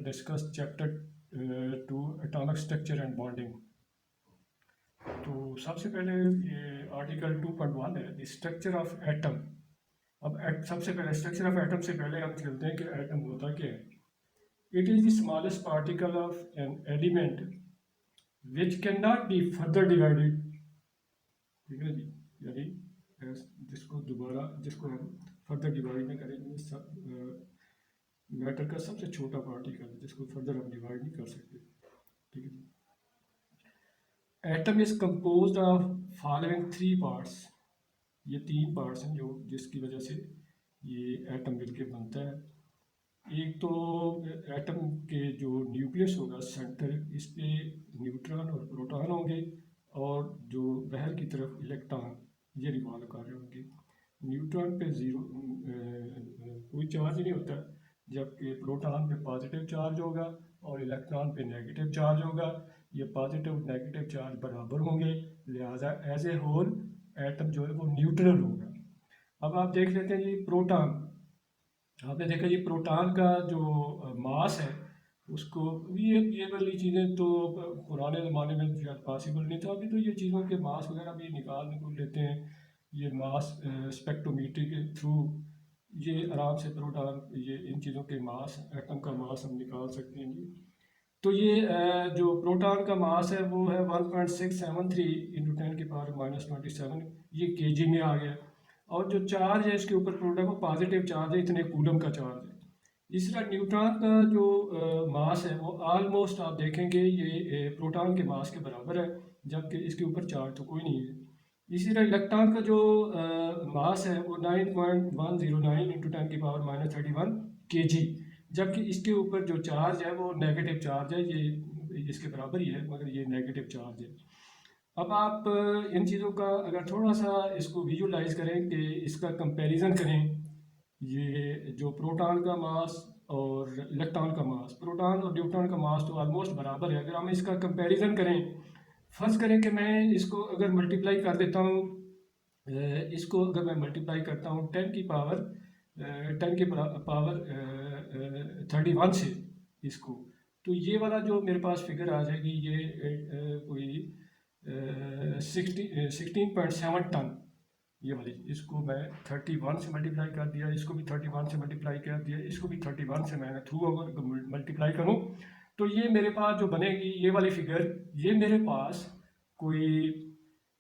discuss chapter 2 atomic structure and bonding. तो सबसे पहले ये आर्टिकल 2.1 है स्ट्रक्चर ऑफ एटम। अब सबसे पहले स्ट्रक्चर ऑफ एटम से पहले हम चलते हैं कि एटम होता क्या है। It is the smallest particle of an element which can not be further divided. ठीक है जी, यानी जिसको हम फर्दर डिवाइड नहीं करेंगे, सब मैटर का सबसे छोटा पार्टिकल जिसको फर्दर हम डिवाइड नहीं कर सकते। ठीक है जी। Atom is composed of following 3 parts. ये 3 पार्ट्स हैं जो जिसकी वजह से ये एटम मिलकर बनता है। एक तो एटम के जो न्यूक्लियस होगा सेंटर, इस पे न्यूट्रॉन और प्रोटॉन होंगे और जो बाहर की तरफ इलेक्ट्रॉन ये रिवॉल्व कर रहे होंगे। न्यूट्रॉन पे ज़ीरो कोई चार्ज नहीं होता, जबकि प्रोटॉन पे पॉजिटिव चार्ज होगा और इलेक्ट्रॉन पे नेगेटिव चार्ज होगा। ये पॉजिटिव नेगेटिव चार्ज बराबर होंगे, लिहाजा एज ए होल एटम जो है वो न्यूट्रल होगा। अब आप देख लेते हैं जी प्रोटॉन। आपने देखा जी प्रोटॉन का जो मास है उसको, ये वाली चीज़ें तो पुराने ज़माने में शायद पॉसिबल नहीं था। अभी तो ये चीज़ों के मास वगैरह भी निकाल लेते हैं, ये मास स्पेक्ट्रोमीटर के थ्रू ये आराम से प्रोटॉन ये इन चीज़ों के मास, एटम का मास हम निकाल सकते हैं जी। तो ये जो प्रोटॉन का मास है वो है 1.673 इंटू 10⁻⁻27, ये केजी में आ गया। और जो चार्ज है इसके ऊपर प्रोटॉन वो पॉजिटिव चार्ज है, इतने कूलम का चार्ज है। इस तरह न्यूट्रॉन का जो मास है वो ऑलमोस्ट आप देखेंगे ये प्रोटॉन के मास के बराबर है, जबकि इसके ऊपर चार्ज तो कोई नहीं है। इसी तरह इलेक्ट्रॉन का जो मास है वो 9.109 इंटू 10⁻31 kg, जबकि इसके ऊपर जो चार्ज है वो नेगेटिव चार्ज है, ये इसके बराबर ही है मगर ये नेगेटिव चार्ज है। अब आप इन चीज़ों का अगर थोड़ा सा इसको विजुलाइज करें कि इसका कंपैरिजन करें, ये जो प्रोटॉन का मास और इलेक्ट्रॉन का मास, प्रोटॉन और न्यूट्रॉन का मास तो ऑलमोस्ट बराबर है। अगर हम इसका कंपैरिजन करें, फर्ज करें कि मैं इसको अगर मल्टीप्लाई कर देता हूँ, इसको अगर मैं मल्टीप्लाई करता हूँ 10⁻31 से इसको, तो ये वाला जो मेरे पास फिगर आ जाएगी ये कोई 16.7 टन ये वाली। इसको मैं 31 से मल्टीप्लाई कर दिया, इसको भी 31 से मल्टीप्लाई कर दिया, इसको भी 31 से मैंने थ्रू अगर मल्टीप्लाई करूँ तो ये मेरे पास जो बनेगी ये वाली फिगर, ये मेरे पास कोई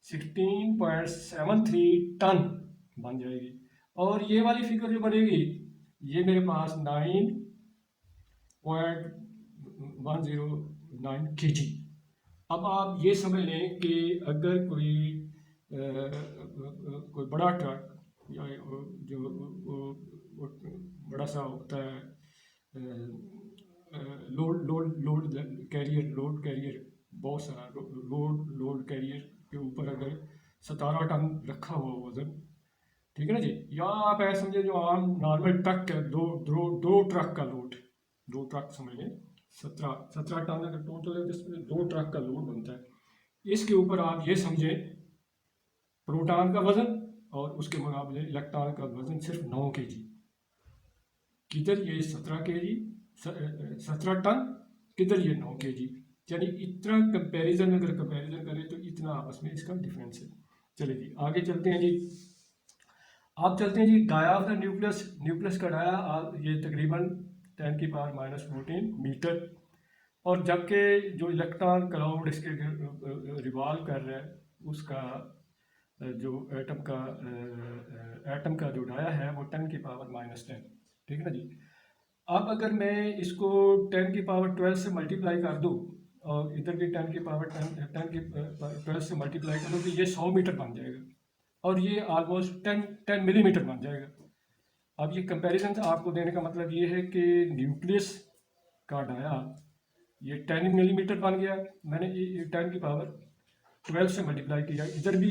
16.73 टन बन जाएगी। और ये वाली फिगर जो बनेगी ये मेरे पास 9.109 kg। अब आप ये समझ लें कि अगर कोई बड़ा ट्रक या जो बड़ा सा होता है लोड कैरियर बहुत सारा लोड कैरियर के ऊपर अगर 17 टन रखा हुआ वजन, ठीक है ना जी, या आप ऐसा समझे जो आम नॉर्मल ट्रक है, दो ट्रक का लोड, 2 ट्रक समझ लें 17 टन अगर टोटल है जिसमें 2 ट्रक का लोड बनता है। इसके ऊपर आप ये समझें प्रोटॉन का वजन और उसके मुकाबले इलेक्ट्रॉन का वजन सिर्फ 9 kg। किधर ये 17 टन, किधर ये 9 kg, यानी इतना कंपैरिजन अगर कंपैरिजन करें तो इतना आपस में इसका डिफरेंस है। चलिए जी आगे चलते हैं जी। आप चलते हैं जी डाया ऑफ द न्यूक्लियस का डाया ये तकरीबन 10⁻⁻14 मीटर, और जबकि जो इलेक्ट्रॉन क्लाउड इसके रिवॉल्व कर रहा है उसका जो एटम का जो डाया है वो 10⁻⁻10। ठीक है ना जी। अब अगर मैं इसको 10⁻12 से मल्टीप्लाई कर दूँ और इधर भी 10⁻12 से मल्टीप्लाई कर दूँ तो ये 100 मीटर बन जाएगा और ये ऑलमोस्ट 10 मिलीमीटर बन जाएगा। अब ये कंपैरिजन आपको देने का मतलब ये है कि न्यूक्लियस का डाया ये 10 मिलीमीटर बन गया, मैंने ये 10⁻12 से मल्टीप्लाई किया इधर भी,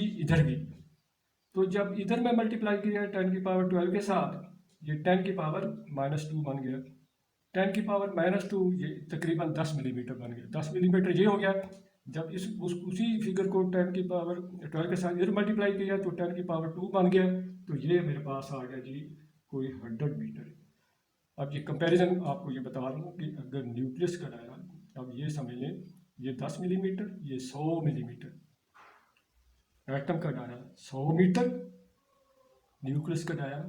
तो जब इधर में मल्टीप्लाई किया 10⁻12 के साथ ये 10⁻⁻2 बन गया। 10⁻⁻2 ये तकरीबन 10 मिलीमीटर बन गया। 10 मिलीमीटर ये हो गया। जब उसी फिगर को 10⁻12 के साथ इधर मल्टीप्लाई किया तो 10⁻2 बन गया, तो ये मेरे पास आ गया जी कोई 100 मीटर। अब ये कंपैरिजन आपको ये बता रहा हूँ कि अगर न्यूक्लियस का दायरा, अब ये समझ लें ये 10 मिलीमीटर, ये 100 मिलीमीटर, एटम का दायरा 100 मीटर, न्यूक्लियस का दायरा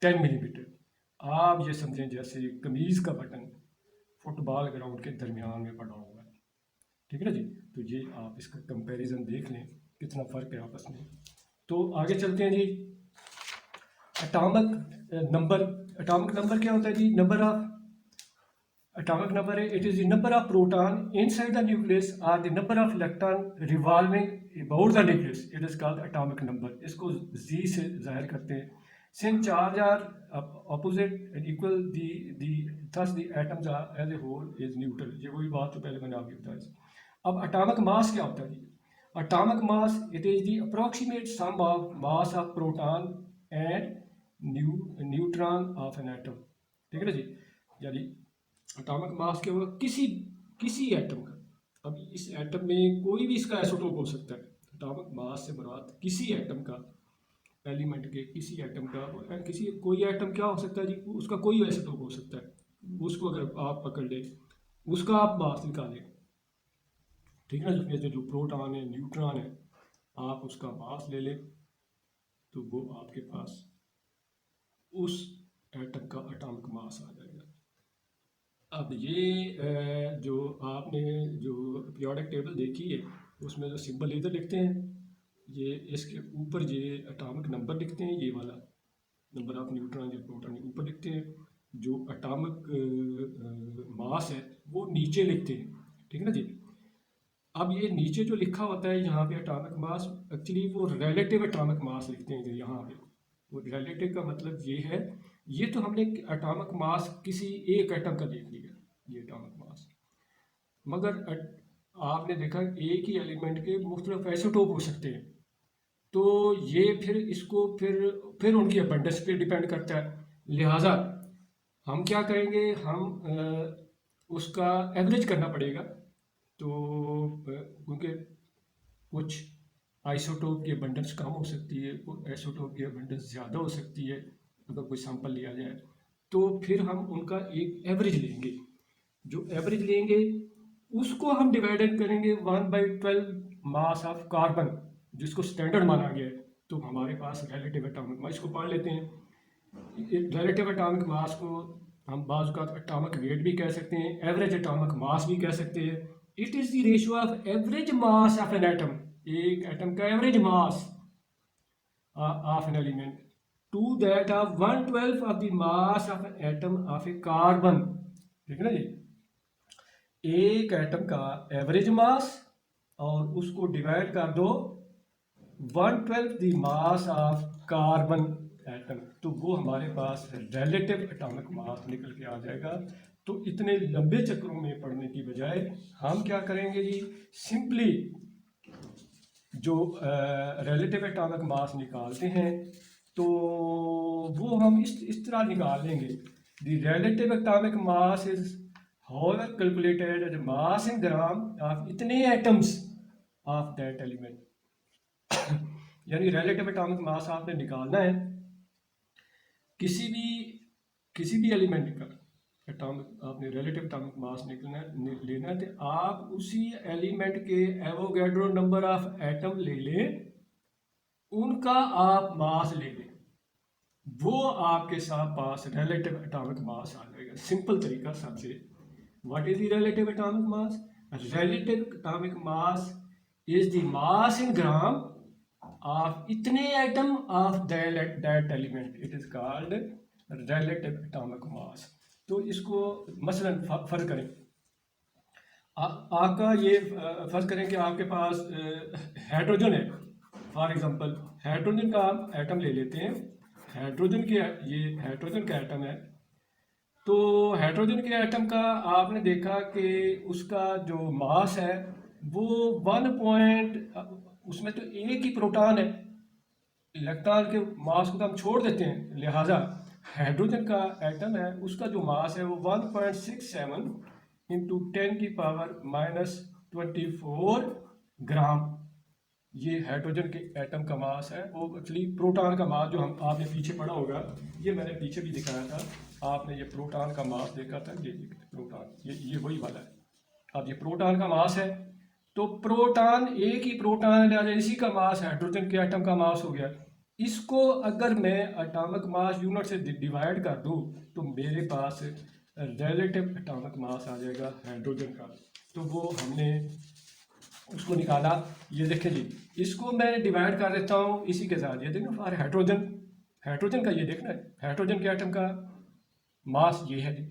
10 मिलीमीटर। आप ये समझें जैसे कमीज़ का बटन फुटबॉल ग्राउंड के दरमियान में पड़ा हुआ है, ठीक है ना जी। तो ये आप इसका कंपैरिजन देख लें कितना फ़र्क है आपस में। तो आगे चलते हैं जी। एटॉमिक नंबर क्या होता है जी? नंबर ऑफ atomic number है, it is the number of proton inside the nucleus or the number of electron revolving about the nucleus, it is called atomic number। इसको z से जाहिर करते हैं। since charge are opposite and equal the thus the atoms are as a whole is neutral। ये वही बात तो पहले मैंने आपको बताया। अब atomic mass क्या होता है जी? atomic mass it is the approximate sum of mass of proton and neutron of an atom, ठीक है ना जी। यानी एटॉमिक मास क्या होगा? किसी एटम का, अब इस एटम में कोई भी इसका आइसोटोप हो सकता है। एटॉमिक मास से मुराद किसी एटम का, एलिमेंट के किसी एटम का, किसी कोई एटम क्या हो सकता है जी? उसका कोई आइसोटोप हो सकता है। उसको अगर आप पकड़ लें, उसका आप मास निकालें, ठीक है ना। जैसे जो प्रोटॉन है, न्यूट्रॉन है, आप उसका मास ले लें तो वो आपके पास उस एटम का एटॉमिक मास आ जाएगा। अब ये जो आपने जो पीरियोडिक टेबल देखी है उसमें जो सिंबल इधर लिखते हैं, ये इसके ऊपर ये एटॉमिक नंबर लिखते हैं, ये वाला नंबर ऑफ न्यूट्रॉन या प्रोटॉन ऊपर लिखते हैं, जो एटॉमिक मास है वो नीचे लिखते हैं, ठीक है ना जी। अब ये नीचे जो लिखा होता है यहाँ पे एटॉमिक मास, एक्चुअली वो रिलेटिव एटॉमिक मास लिखते हैं यहाँ पे। वो रिलेटिव का मतलब ये है, ये तो हमने एटॉमिक मास किसी एक एटम का देख लिया, ये एटॉमिक मास, मगर आपने देखा एक ही एलिमेंट के मुख्तलिफ आइसोटोप हो सकते हैं। तो ये फिर इसको फिर उनकी अबंडेंस पे डिपेंड करता है। लिहाजा हम क्या करेंगे, हम उसका एवरेज करना पड़ेगा। तो क्योंकि कुछ आइसोटोप की अबंडेंस कम हो सकती है, कुछ आइसोटोप की अबंडेंस ज़्यादा हो सकती है। अगर कोई सैंपल लिया जाए तो फिर हम उनका एक एवरेज लेंगे। जो एवरेज लेंगे उसको हम डिवाइडेड करेंगे 1/12 मास ऑफ कार्बन, जिसको स्टैंडर्ड माना गया है। तो हमारे पास रिलेटिव एटॉमिक मास, इसको पढ़ लेते हैं। रिलेटिव एटॉमिक मास को हम बाज़ का एटॉमिक वेट भी कह सकते हैं, एवरेज एटॉमिक मास भी कह सकते हैं। It is the ratio of average mass of an atom, एक एटम का average mass of an element to that ऑफ 1/12 of the mass of an atom of a carbon, ठीक है ना जी। एक एटम का एवरेज मास और उसको डिवाइड कर दो 1/12 the mass of carbon atom, तो वो हमारे पास रिलेटिव एटॉमिक मास निकल के आ जाएगा। तो इतने लंबे चक्रों में पढ़ने की बजाय हम क्या करेंगे जी, सिंपली जो रिलेटिव एटॉमिक मास निकालते हैं तो वो हम इस तरह निकाल लेंगे। The relative atomic mass is however calculated as mass in gram of इतने एटम्स ऑफ दैट एलिमेंट। यानी रिलेटिव एटॉमिक मास आपने निकालना है किसी भी एलिमेंट का एटॉमिक, आपने रिलेटिव एटॉमिक मास लेना है तो आप उसी एलिमेंट के एवोगैड्रो नंबर ऑफ एटम ले लें, उनका आप मास ले लें, वो आपके साथ पास रिलेटिव एटॉमिक मास आ जाएगा। सिंपल तरीका सबसे। What is the relative atomic mass? Relative atomic mass is the mass in gram of इतने atom of that element. It is called relative atomic mass। तो इसको मसलन फर्क करें, आपका ये फर्ज करें कि आपके पास हाइड्रोजन है। फॉर एग्जांपल हाइड्रोजन का आप एटम ले लेते हैं, हाइड्रोजन के ये हाइड्रोजन का एटम है। तो हाइड्रोजन के एटम का आपने देखा कि उसका जो मास है वो 1 उसमें तो एक ही प्रोटॉन है, इलेक्ट्रॉन के मास को तो हम छोड़ देते हैं। लिहाजा हाइड्रोजन का एटम है, उसका जो मास है वो 1.67 × 10⁻⁻24 ग्राम ये हाइड्रोजन के एटम का मास है, वो एक्चुअली प्रोटॉन का मास जो हम आपने पीछे पढ़ा होगा, ये मैंने पीछे भी दिखाया था आपने, ये प्रोटॉन का मास देखा था, ये प्रोटॉन, ये वही वाला है। अब ये प्रोटॉन का मास है, तो प्रोटॉन, एक ही प्रोटॉन है, इसी का मास हाइड्रोजन के एटम का मास हो गया। इसको अगर मैं एटॉमिक मास यूनिट से डिवाइड कर दूं तो मेरे पास रिलेटिव एटॉमिक मास आ जाएगा हाइड्रोजन का। तो वो हमने उसको निकाला। ये देखें जी, इसको मैं डिवाइड कर देता हूँ इसी के साथ, ये देखना फॉर हाइड्रोजन, हाइड्रोजन का ये देखना है, हाइड्रोजन के एटम का मास ये है जी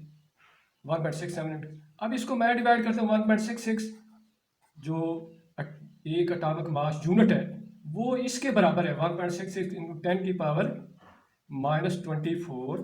1.678। अब इसको मैं डिवाइड करता हूँ 1.66, जो एक एटॉमिक मास यूनिट है वो इसके बराबर है 1.66 इंटू 10 की पावर -24।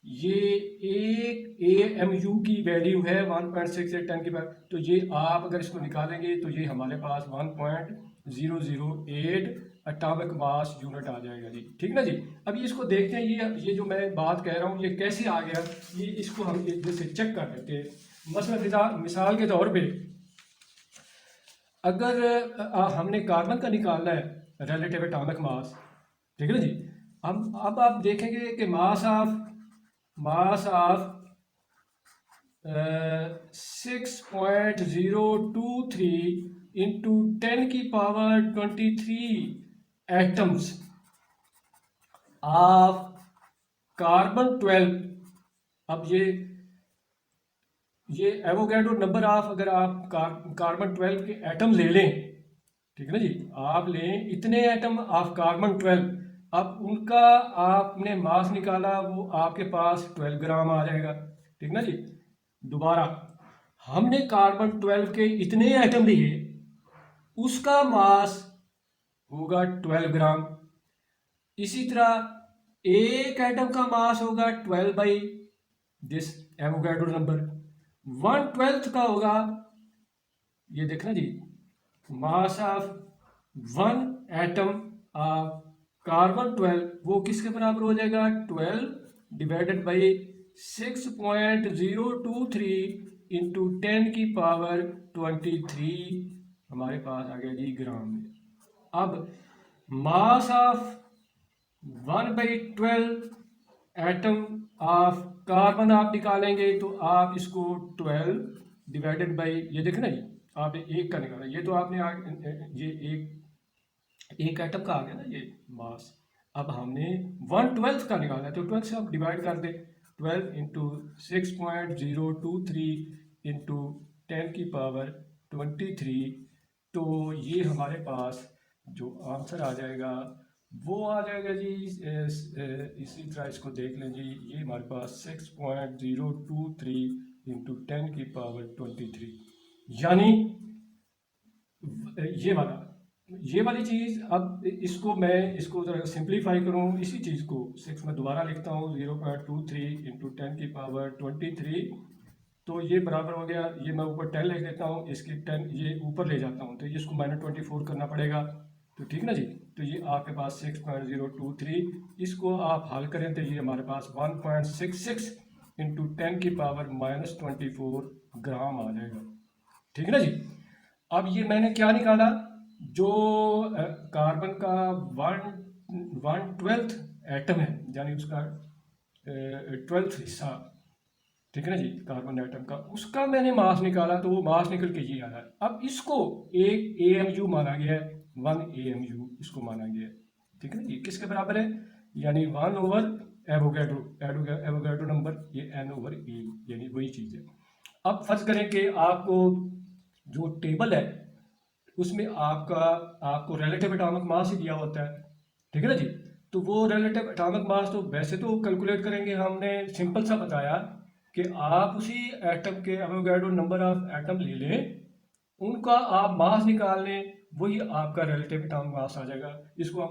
ये एक AMU की वैल्यू है 1.68 10 की पावर, तो ये आप अगर इसको निकालेंगे तो ये हमारे पास 1.008 एटॉमिक मास यूनिट आ जाएगा जी। ठीक ना जी। अभी इसको देखते हैं, ये जो मैं बात कह रहा हूँ ये कैसे आ गया, ये इसको हम जैसे चेक कर लेते हैं। मसलन मिसाल के तौर पे अगर हमने कार्बन का निकालना है रिलेटिव एटॉमिक मास, ठीक है ना जी। अब आप देखेंगे कि मास ऑफ 6.023 इंटू 10 की पावर 23 एटम्स ऑफ कार्बन 12। अब ये एवोगैड्रो नंबर ऑफ, अगर आप कार्बन 12 के एटम ले लें, ठीक है ना जी, आप लें इतने एटम ऑफ कार्बन 12, अब उनका आपने मास निकाला, वो आपके पास 12 ग्राम आ जाएगा। ठीक ना जी। दोबारा हमने कार्बन 12 के इतने एटम लिए, उसका मास होगा 12 ग्राम। इसी तरह एक एटम का मास होगा 12 बाई दिस एवोगैड्रो नंबर। 1/12 का होगा, ये देखना जी, mass of one atom of carbon 12, वो किसके बराबर हो जाएगा 12 डिवाइडेड बाई 6.023 इंटू 10 की पावर 23 हमारे पास आ गया जी ग्राम में। अब mass of 1/12 atom of carbon आप निकालेंगे तो आप इसको 12 डिवाइडेड बाई, ये देखना जी, आपने एक का निकाला, ये तो आपने ये एक एटम का आ गया ना ये मास। अब हमने 1/12 का निकाला है, तो 12 से आप डिवाइड कर दें, 12 इंटू 6.023 इंटू 10 की पावर 23, तो ये हमारे पास जो आंसर आ जाएगा वो आ जाएगा जी, इसी तरह इसको देख लें जी, ये हमारे पास 6.023 इंटू 10 की पावर 23, यानी ये वाली चीज़। अब इसको ज़रा सिंप्लीफाई करूँ, इसी चीज़ को 6 में दोबारा लिखता हूँ, 0.23 इंटू 10 की पावर 23, तो ये बराबर हो गया, ये मैं ऊपर 10 लिख देता हूँ, इसकी 10 ये ऊपर ले जाता हूँ, तो ये इसको -24 करना पड़ेगा, तो ठीक ना जी। तो ये आपके पास 6.023, इसको आप हल करें तो ये हमारे पास 1.66 इंटू 10 की पावर -24 ग्राम आ जाएगा। ठीक है ना जी। अब ये मैंने क्या निकाला, जो कार्बन का 1/12 एटम है, यानी उसका 12th हिस्सा, ठीक है ना जी, कार्बन एटम का, उसका मैंने मास निकाला, तो वो मास निकल के ये आ रहा है। अब इसको एक AMU माना गया है, 1 AMU इसको माना गया है, ठीक है ना जी, किसके बराबर है, यानी 1 ओवर एवोगैड्रो नंबर, ये N/E, यानी वही चीज़ है। अब फर्ज करें कि आपको जो टेबल है उसमें आपको रिलेटिव एटॉमिक मास ही दिया होता है, ठीक है ना जी। तो वो रिलेटिव एटॉमिक मास तो वैसे तो कैलकुलेट करेंगे, हमने सिंपल सा बताया कि आप उसी एटम के एवोगैड्रो नंबर ऑफ एटम ले लें, उनका आप मास निकाल लें, वही आपका रिलेटिव एटॉमिक मास आ जाएगा। इसको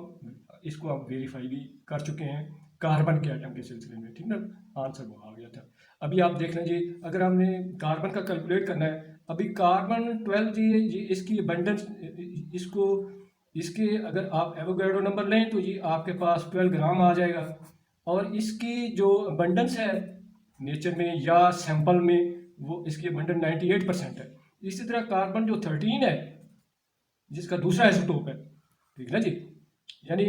हम वेरीफाई भी कर चुके हैं कार्बन के एटम के सिलसिले में, ठीक ना, आंसर वो आ गया था। अभी आप देख लें जी, अगर हमने कार्बन का कैलकुलेट करना है, अभी कार्बन 12 जी इसकी अबंडेंस, इसके अगर आप एवोगैड्रो नंबर लें तो ये आपके पास 12 ग्राम आ जाएगा, और इसकी जो अबंडेंस है नेचर में या सैंपल में, वो इसकी अबंडेंस 98% है। इसी तरह कार्बन जो 13 है, जिसका दूसरा आइसोटोप है, ठीक है ना जी। यानी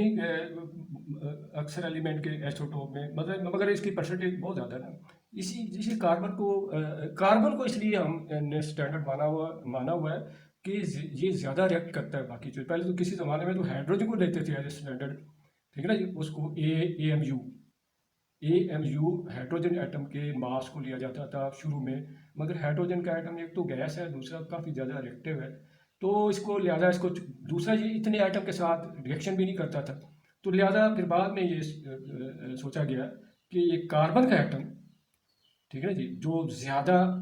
अक्सर एलिमेंट के एसोटोप में मतलब मगर इसकी परसेंटेज बहुत ज़्यादा है ना। इसी इसी कार्बन को इसलिए हमने स्टैंडर्ड माना हुआ है कि ये ज़्यादा रिएक्ट करता है बाकी चीज़। पहले तो किसी ज़माने में तो हाइड्रोजन को लेते थे एज स्टैंडर्ड, ठीक है ना जी। उसको A M U hydrogen atom के मास को लिया जाता था शुरू में। मगर हाइड्रोजन का एटम एक तो गैस है, दूसरा काफ़ी ज़्यादा रिएक्टिव है, तो इसको लिहाजा इसको दूसरा ये इतने आइटम के साथ रिएक्शन भी नहीं करता था। तो लिहाजा फिर बाद में ये सोचा गया कि ये कार्बन का एटम, ठीक है ना जी, जो ज़्यादा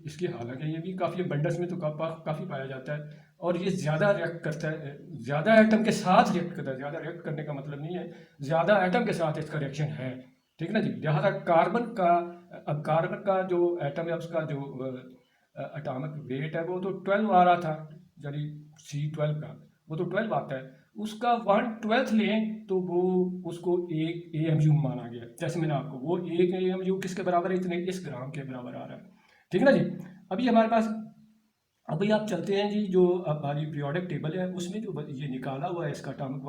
इसकी हालांकि ये भी काफ़ी अबंडेंस में तो काफ़ी पाया जाता है, और ये ज़्यादा रिएक्ट करता है, ज़्यादा एटम के साथ रिएक्ट करता है। ज़्यादा रिएक्ट करने का मतलब नहीं है, ज़्यादा एटम के साथ इसका रिएक्शन है, ठीक है ना जी। लिहाजा कार्बन का जो एटम है उसका जो एटॉमिक वेट है वो तो 12 आ रहा था, यानी C12 का वो तो 12 आता है। उसका 1/12 लें तो वो उसको एक AMU माना गया। जैसे मैंने आपको वो एक AMU किसके बराबर है, इतने इस ग्राम के बराबर आ रहा है, ठीक है ना जी। अभी हमारे पास, अभी आप चलते हैं जी, जो अब हमारी पीरियोडिक टेबल है उसमें जो ये निकाला हुआ है इसका एटॉमिक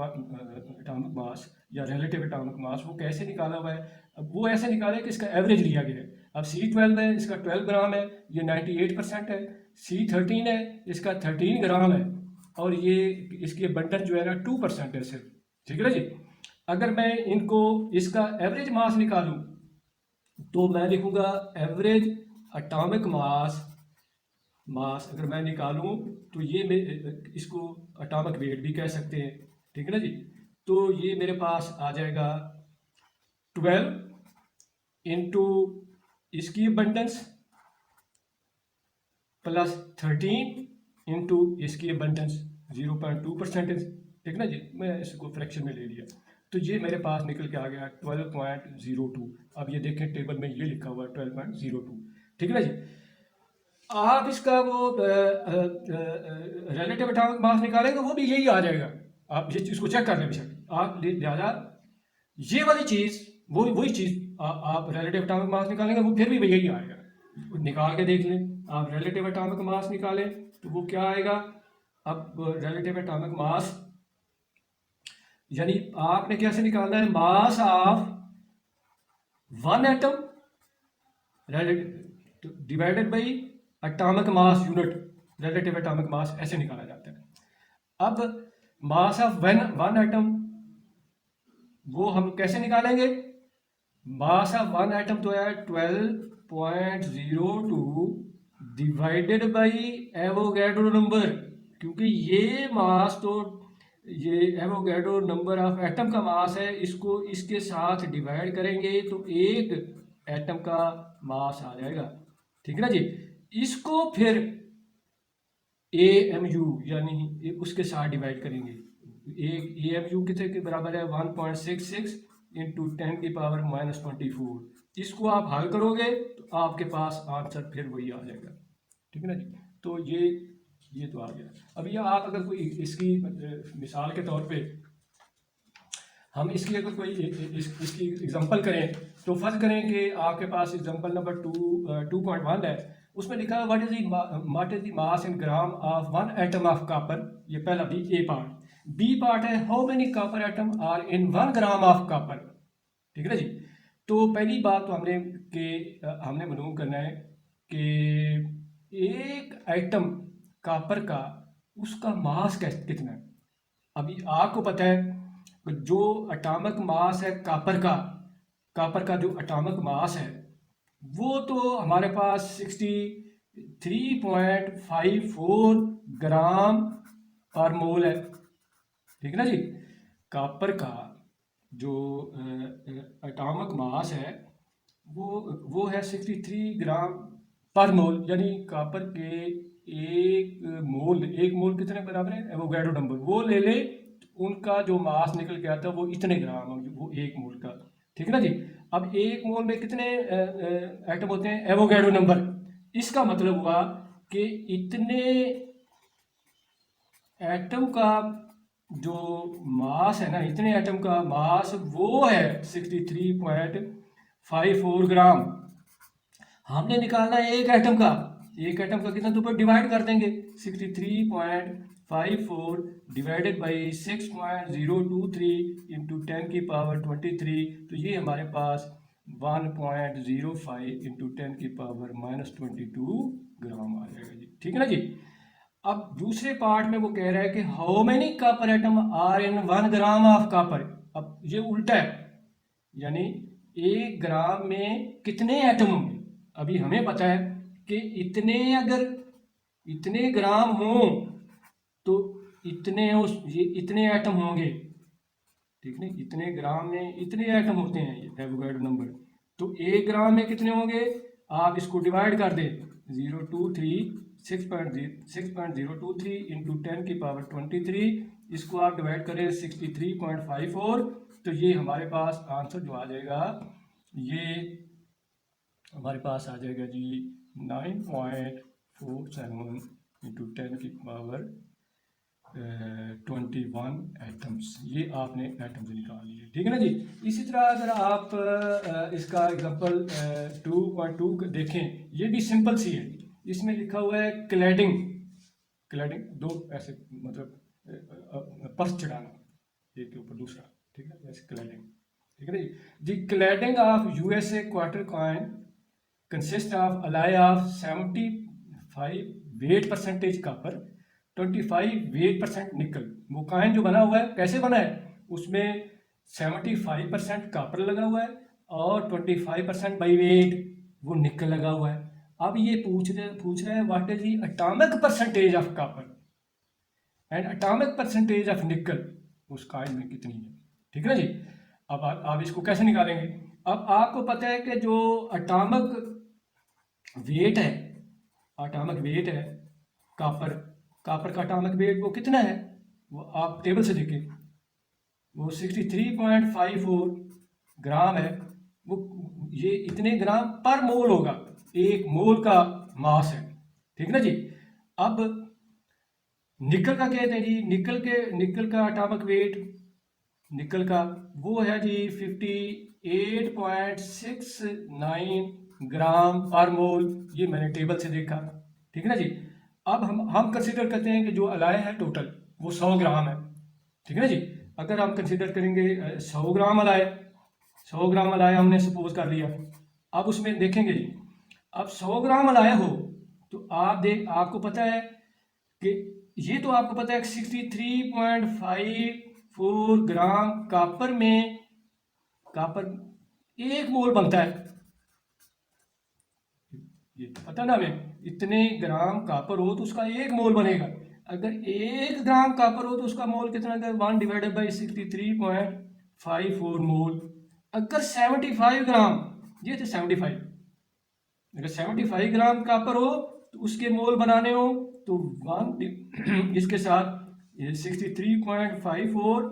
मास या रिलेटिव एटॉमिक मास, वो कैसे निकाला हुआ है। अब वो ऐसे निकाला है कि इसका एवरेज लिया गया है। अब C12 है, इसका 12 ग्राम है, ये 98% है। C13 है, इसका 13 ग्राम है, और ये इसकी बंटन जो है ना 2% है सिर्फ, ठीक है ना जी। अगर मैं इनको इसका एवरेज मास निकालूं तो मैं लिखूंगा एवरेज एटॉमिक मास अगर मैं निकालूं तो ये इसको एटॉमिक वेट भी कह सकते हैं, ठीक है ना जी। तो ये मेरे पास आ जाएगा 12 इंटू इसकी अबंडेंस प्लस 13 इंटू इसकी अबंडेंस 0.2%, ठीक ना जी। मैं इसको फ्रैक्शन में ले लिया तो ये मेरे पास निकल के आ गया 12.02। अब ये देखें टेबल में ये लिखा हुआ है 12.02, ठीक है ना जी। आप इसका वो रिलेटिव एटॉमिक मास निकालेंगे वो भी यही आ जाएगा। आप ये चीज़ को चेक कर लें बेशक आप, लिहाजा ये वाली चीज़ वही चीज़ आप रिलेटिव एटॉमिक मास निकालेंगे वो फिर भी यही आएगा। निकाल के देख लें, आप रिलेटिव एटॉमिक मास निकालें तो वो क्या आएगा। अब रिलेटिव एटॉमिक मास यानी आपने कैसे निकालना है, मास of one atom divided by atomic mass unit, relative atomic mass ऐसे निकाला जाता है। अब मास ऑफ वन एटम वो हम कैसे निकालेंगे, मास ऑफ वन एटम तो है 12.02 डिवाइडेड बाई एवोगैड्रो नंबर, क्योंकि ये मास तो ये एवोगैड्रो नंबर ऑफ एटम का मास है, इसको इसके साथ डिवाइड करेंगे तो एक एटम का मास आ जाएगा, ठीक है ना जी। इसको फिर AMU यानी उसके साथ डिवाइड करेंगे। एक AMU कितने के बराबर है 1.66 इंटू 10⁻24। इसको आप हल करोगे तो आपके पास आंसर फिर वही आ जाएगा, ठीक है ना जी। तो ये तो आ गया। अब ये आप अगर कोई इसकी मिसाल के तौर पे हम इसकी अगर कोई इसकी एग्जांपल करें तो फर्ज करें कि आपके पास एग्जांपल नंबर 2.1 है, उसमें लिखा है what is the mass in gram of one atom of copper. ये पहला ए पार्ट। बी पार्ट है how many copper atom are in 1 gram of copper, ठीक है ना जी। तो पहली बात तो हमने मालूम करना है कि एक एटम कॉपर का उसका मास कितना है। अभी आपको पता है जो एटॉमिक मास है कॉपर का जो एटॉमिक मास है वो तो हमारे पास 63.54 ग्राम पर मोल है, ठीक है ना जी। कॉपर का जो एटॉमिक मास है वो है 63 ग्राम पर मोल, यानी कॉपर के एक मोल कितने बराबर है एवोगैड्रो नंबर वो ले ले, उनका जो मास निकल के आता है वो इतने ग्राम है वो एक मोल का, ठीक है ना जी। अब एक मोल में कितने एटम होते हैं एवोगैड्रो नंबर, इसका मतलब हुआ कि इतने एटम का जो मास है ना, इतने एटम का मास वो है 63.54 ग्राम। हमने निकालना है एक एटम का कितना तो ऊपर डिवाइड कर देंगे 63.54 54 डिवाइडेड बाई 6.023 इंटू 10⁻23, तो ये हमारे पास 1.05 इंटू 10⁻−22 ग्राम आ जाएगा जी। ठीक है ना जी। अब दूसरे पार्ट में वो कह रहा है कि how many copper atom are in 1 gram of copper. अब ये उल्टा है, यानी 1 ग्राम में कितने एटम होंगे। अभी हमें पता है कि अगर इतने ग्राम हों तो ये इतने एटम होंगे। ठीक है, इतने ग्राम में इतने एटम होते हैं, ये एवोगाड्रो नंबर। तो 1 ग्राम में कितने होंगे, आप इसको डिवाइड कर दें 6.023 इंटू 10⁻23, इसको आप डिवाइड करें 63.54, तो ये हमारे पास आंसर जो आ जाएगा, ये हमारे पास आ जाएगा जी 9.47 इंटू 10⁻21 एटम्स। ये आपने एटम्स निकाल लिए। ठीक है ना जी। इसी तरह अगर आप इसका एग्जांपल 2.2 देखें, ये भी सिंपल सी है। इसमें लिखा हुआ है क्लैडिंग, दो ऐसे मतलब पर्स चढ़ाना एक के ऊपर दूसरा। ठीक है, ऐसे क्लैडिंग। ठीक है जी। Cladding of USA quarter coin consist of alloy of 75 weight percentage copper, 25 weight% nickel. वो कॉइन जो बना हुआ है कैसे बना है, उसमें 75% कॉपर लगा हुआ है और 25% बाई वेट वो निकल लगा हुआ है। अब ये पूछ रहे हैं what is the atomic percentage of copper and atomic percentage of निकल, उस कॉइन में कितनी है। ठीक है ना जी। अब आप इसको कैसे निकालेंगे। अब आपको पता है कि जो एटॉमिक वेट है कॉपर का एटॉमिक वेट वो कितना है, वो आप टेबल से देखें, वो 63.54 ग्राम है। वो ये इतने ग्राम पर मोल होगा, 1 मोल का मास है। ठीक है ना जी। अब निकल का कहते हैं जी, निकल का एटॉमिक वेट निकल का वो है जी 58.69 ग्राम पर मोल। ये मैंने टेबल से देखा। ठीक है ना जी। अब हम कंसिडर करते हैं कि जो अलाय है टोटल वो 100 ग्राम है। ठीक है ना जी। अगर हम कंसिडर करेंगे 100 ग्राम अलाय हमने सपोज कर लिया। अब उसमें देखेंगे जी, अब 100 ग्राम अलाय हो तो आपको पता है कि ये तो आपको पता है 63.54 ग्राम कॉपर में कॉपर 1 मोल बनता है। ये तो पता ना हमें, इतने ग्राम कॉपर हो तो उसका 1 मोल बनेगा। अगर 1 ग्राम कॉपर हो तो उसका मोल कितना, 1 डिवाइडेड बाई 63.54 मोल। अगर 75 ग्राम, ये थे 75, अगर 75 ग्राम कॉपर हो तो उसके मोल बनाने हो तो 1 इसके साथ ये 63.54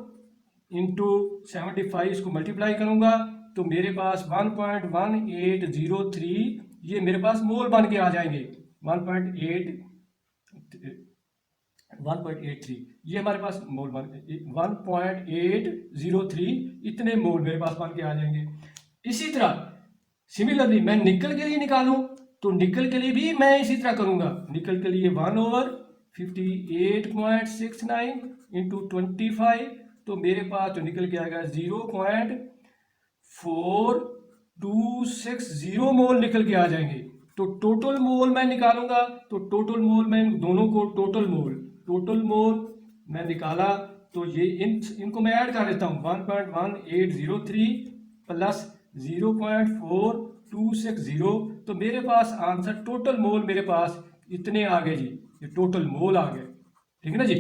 इंटू 75 इसको मल्टीप्लाई करूंगा तो मेरे पास 1.1803 ये मेरे पास मोल बन के आ जाएंगे। 1.83 ये हमारे पास मोल बन 1.803 इतने मोल मेरे पास बन के आ जाएंगे। इसी तरह सिमिलरली मैं निकल के लिए निकालूं तो निकल के लिए भी मैं इसी तरह करूंगा। निकल के लिए 1/58.69 इंटू 25, तो मेरे पास तो निकल के आएगा 0.4260 मोल निकल के आ जाएंगे। तो टोटल मोल मैं निकालूंगा तो टोटल मोल मैं दोनों को टोटल मोल मैं निकाला तो ये इनको मैं ऐड कर देता हूँ 1.1803 प्लस 0.4260, तो मेरे पास आंसर टोटल मोल मेरे पास इतने आ गए जी। ये टोटल मोल आ गए। ठीक है ना जी।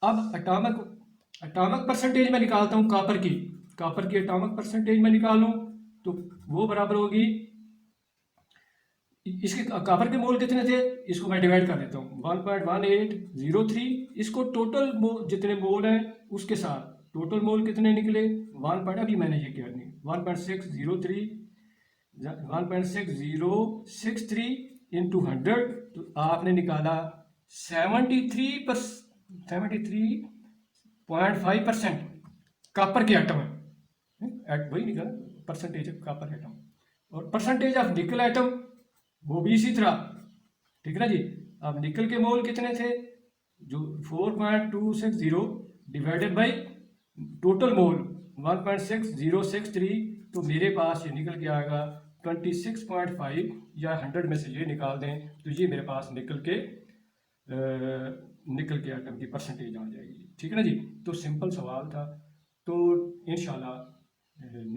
अब एटॉमिक परसेंटेज मैं निकालता हूँ कॉपर की एटॉमिक परसेंटेज मैं निकालूं तो वो बराबर होगी, इसके कॉपर के मोल कितने थे इसको मैं डिवाइड कर देता हूँ 1.1803, इसको टोटल जितने मोल हैं उसके साथ टोटल मोल कितने निकले 1. अभी मैंने ये किया नहीं 1.6063 इंटू 100, तो आपने निकाला 73.5% कॉपर के एटम है। वही निकला परसेंटेज ऑफ कॉपर एटम। और परसेंटेज ऑफ निकल एटम वो भी इसी तरह। ठीक है ना जी। अब निकल के मोल कितने थे जो 4.260 डिवाइडेड बाई टोटल मोल 1.6063, तो मेरे पास ये निकल के आएगा 26.5, या 100 में से ये निकाल दें तो ये मेरे पास निकल के आइटम की परसेंटेज आ जाएगी। ठीक है ना जी। तो सिंपल सवाल था। तो इंशाल्लाह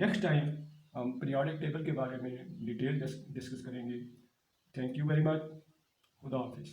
नेक्स्ट टाइम हम पीरियोडिक टेबल के बारे में डिटेल डिस्कस करेंगे। Thank you very much. खुदा हाफिज़।